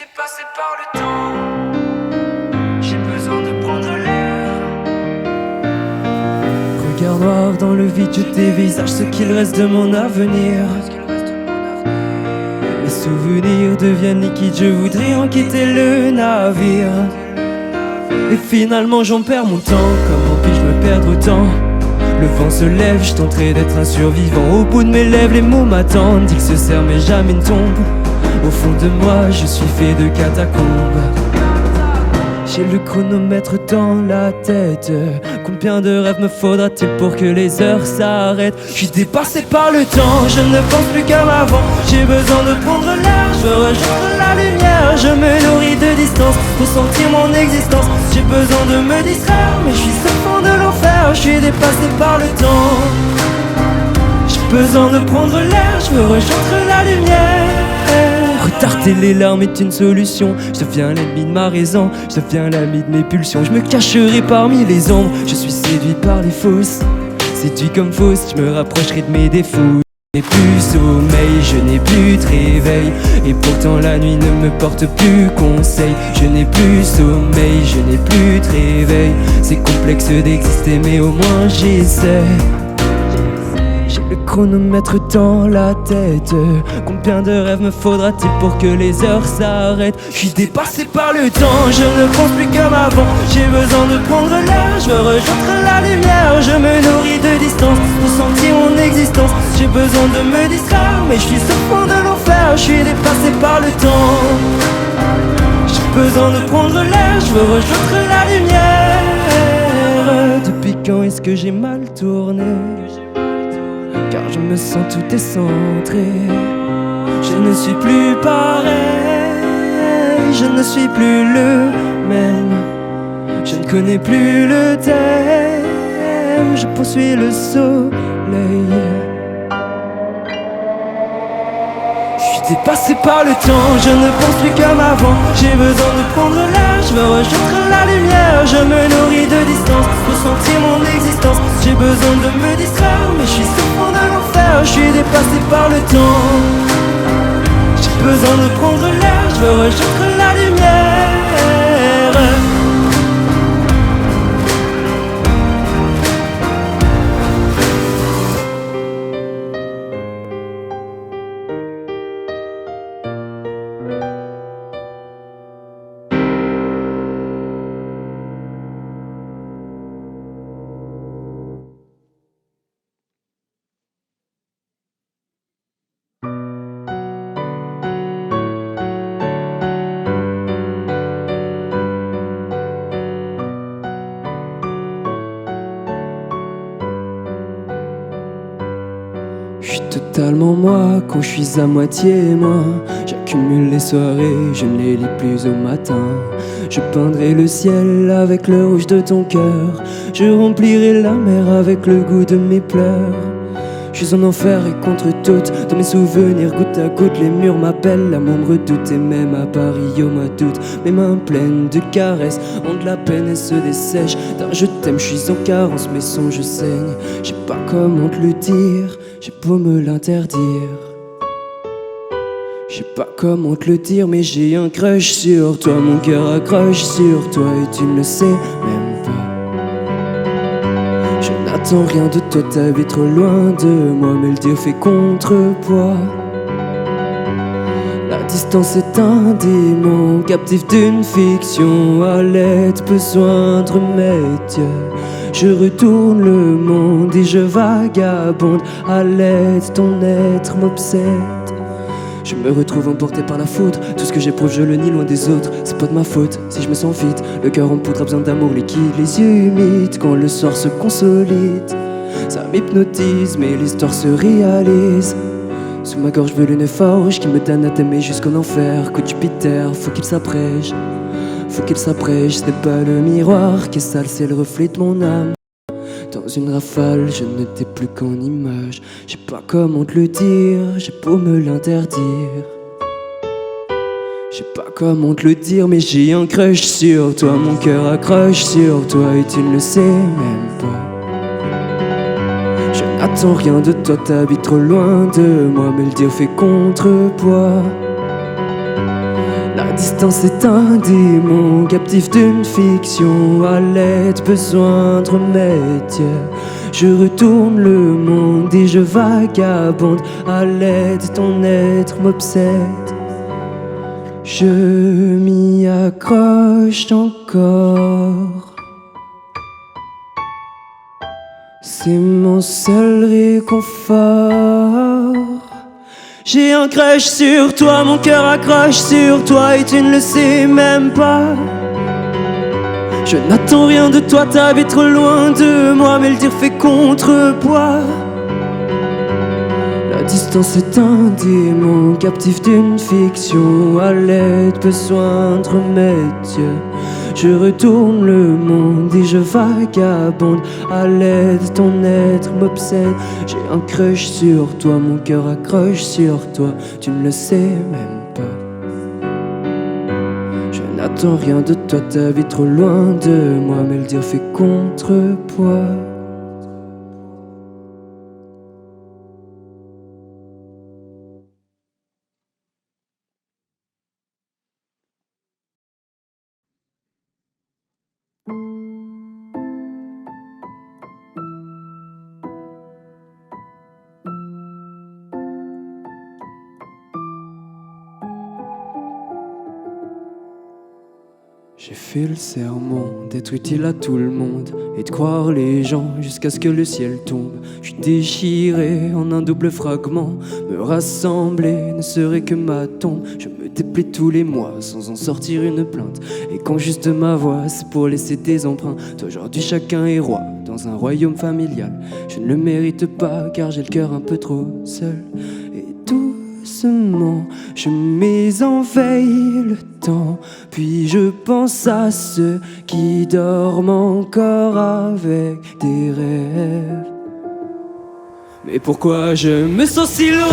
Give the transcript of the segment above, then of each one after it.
dépassé par le temps. J'ai besoin de prendre l'air. Regard noir dans le vide, je dévisage ce qu'il reste de mon avenir. Mes souvenirs deviennent liquides, je voudrais en quitter le navire. Et finalement j'en perds mon temps, comment puis-je me perdre autant? Le vent se lève, je tenterai d'être un survivant. Au bout de mes lèvres, les mots m'attendent. Ils se serrent mais jamais ne tombent. Au fond de moi, je suis fait de catacombes. J'ai le chronomètre dans la tête. Combien de rêves me faudra-t-il pour que les heures s'arrêtent? Je suis dépassé par le temps, je ne pense plus comme avant. J'ai besoin de prendre l'air, je veux rejoindre la lumière. Je me nourris de distance, pour sentir mon existence. J'ai besoin de me distraire, mais je suis au fond de l'enfer. Je suis dépassé par le temps. J'ai besoin de prendre l'air, je veux rejoindre la lumière. Retarder les larmes est une solution. Je deviens l'ennemi de ma raison, je deviens l'ami de mes pulsions. Je me cacherai parmi les ombres, je suis séduit par les fausses. Séduit comme fausse, je me rapprocherai de mes défauts. Je n'ai plus sommeil, je n'ai plus de réveil. Et pourtant la nuit ne me porte plus conseil. Je n'ai plus sommeil, je n'ai plus de réveil. C'est complexe d'exister mais au moins j'essaie. J'ai le chronomètre dans la tête. Combien de rêves me faudra-t-il pour que les heures s'arrêtent? Je suis dépassé par le temps, je ne pense plus comme avant. J'ai besoin de prendre l'air, je veux rejoindre la lumière. Je me nourris de distance pour sentir mon existence. J'ai besoin de me distraire, mais je suis au fond de l'enfer. Je suis dépassé par le temps. J'ai besoin de prendre l'air, je veux rejoindre la lumière. Depuis quand est-ce que j'ai mal tourné? Car je me sens tout décentré. Je ne suis plus pareil, je ne suis plus le même. Je ne connais plus le thème, je poursuis le soleil. Je suis dépassé par le temps, je ne pense plus comme avant. J'ai besoin de prendre l'air, je veux rejoindre la lumière. Je me nourris de distance pour sentir mon existence. J'ai besoin de me distraire, mais je suis au fond de l'enfer. Je suis dépassé par le temps. J'ai besoin de prendre l'air, je veux rejoindre la lumière. Je suis totalement moi quand je suis à moitié moi. J'accumule les soirées, je ne les lis plus au matin. Je peindrai le ciel avec le rouge de ton cœur. Je remplirai la mer avec le goût de mes pleurs. Je suis en enfer et contre toutes, dans mes souvenirs goutte à goutte. Les murs m'appellent, l'amour me redoute. Et même à Paris au mois d'août, mes mains pleines de caresses ont de la peine et se dessèchent. D'un je t'aime, je suis en carence, mes songes saignent. Je sais pas comment te le dire, j'ai beau me l'interdire. Je sais pas comment te le dire, mais j'ai un crush sur toi. Mon cœur accroche sur toi et tu ne le sais même pas. Je n'attends rien de toi, ta vie trop loin de moi. Mais le dire fait contrepoids. La distance est un démon, captif d'une fiction. À l'aide, besoin de remède. Je retourne le monde et je vagabonde. À l'aide, ton être m'obsède. Je me retrouve emporté par la foudre. Tout ce que j'éprouve je le nie loin des autres. C'est pas de ma faute si je me sens vide. Le cœur en poudre a besoin d'amour liquide. Les yeux humides quand le soir se consolide. Ça m'hypnotise mais l'histoire se réalise. Sous ma gorge veut une forge qui me donne à t'aimer jusqu'en enfer. Que Jupiter, faut qu'il s'abrège. Faut qu'il s'abrège, ce n'est pas le miroir qui est sale, c'est le reflet de mon âme. Dans une rafale, je n'étais plus qu'en image. Je sais pas comment te le dire, j'ai beau me l'interdire. Je sais pas comment te le dire, mais j'ai un crush sur toi. Mon cœur accroche sur toi et tu ne le sais même pas. Je n'attends rien de toi, t'habites trop loin de moi. Mais le dire fait contrepoids. La distance est un démon, captif d'une fiction. À l'aide, besoin de remède. Je retourne le monde et je vagabonde. À l'aide, ton être m'obsède. Je m'y accroche encore. C'est mon seul réconfort. J'ai un crush sur toi, mon cœur accroche sur toi et tu ne le sais même pas. Je n'attends rien de toi, t'habites trop loin de moi, mais le dire fait contrepoids. La distance est un démon, captif d'une fiction. À l'aide, besoin de remède. Je retourne le monde et je vagabonde. À l'aide, ton être m'obsède. J'ai un crush sur toi, mon cœur accroche sur toi. Tu ne le sais même pas. Je n'attends rien de toi, t'habites trop loin de moi, mais le dire fait contrepoids. J'ai fait le serment d'être utile à tout le monde et de croire les gens jusqu'à ce que le ciel tombe. Je suis déchiré en un double fragment. Me rassembler ne serait que ma tombe. Je me déplais tous les mois sans en sortir une plainte. Et quand juste ma voix c'est pour laisser des empreintes. Aujourd'hui chacun est roi dans un royaume familial. Je ne le mérite pas car j'ai le cœur un peu trop seul. Et doucement je mets en veille le temps. Puis je pense à ceux qui dorment encore avec des rêves. Mais pourquoi je me sens si loin?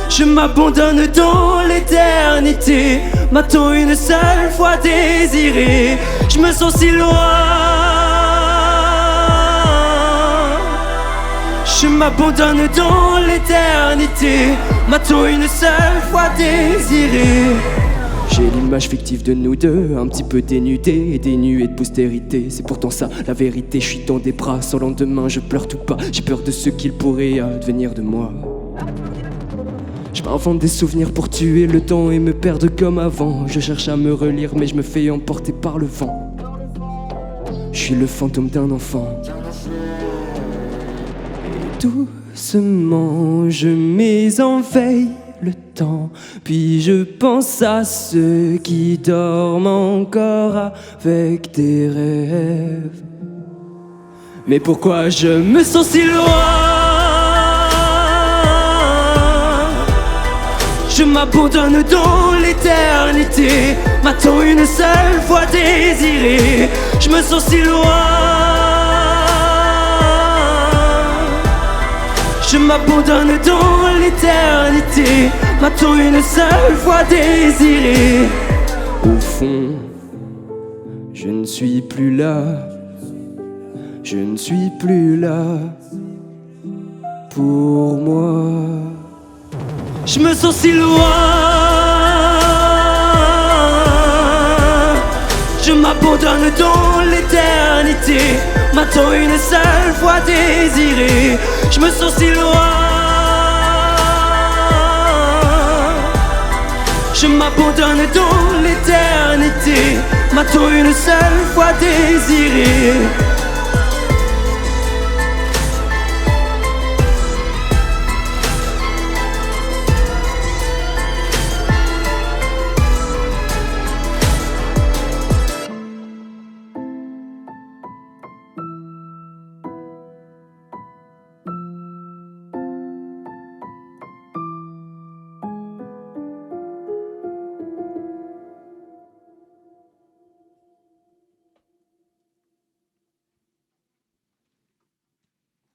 Je m'abandonne dans l'éternité, m'a-t-on une seule fois désiré? Je me sens si loin. Je m'abandonne dans l'éternité, m'a-t-on une seule fois désiré? J'ai l'image fictive de nous deux, un petit peu dénudée et dénuée de postérité. C'est pourtant ça, la vérité, je suis dans des bras sans lendemain, je pleure tout pas. J'ai peur de ce qu'il pourrait advenir de moi. Je m'invente des souvenirs pour tuer le temps et me perdre comme avant. Je cherche à me relire mais je me fais emporter par le vent. Je suis le fantôme d'un enfant. Doucement, je mets en veille le temps. Puis je pense à ceux qui dorment encore avec des rêves. Mais pourquoi je me sens si loin? Je m'abandonne dans l'éternité, m'a-t-on une seule fois désiré? Je me sens si loin. Je m'abandonne dans l'éternité, m'a-t-on une seule fois désiré? Au fond, je ne suis plus là. Je ne suis plus là pour moi. Je me sens si loin. Je m'abandonne dans l'éternité, m'a-t-on une seule fois désiré? Je me sens si loin. Je m'abandonne dans l'éternité, m'a-t-on une seule fois désiré?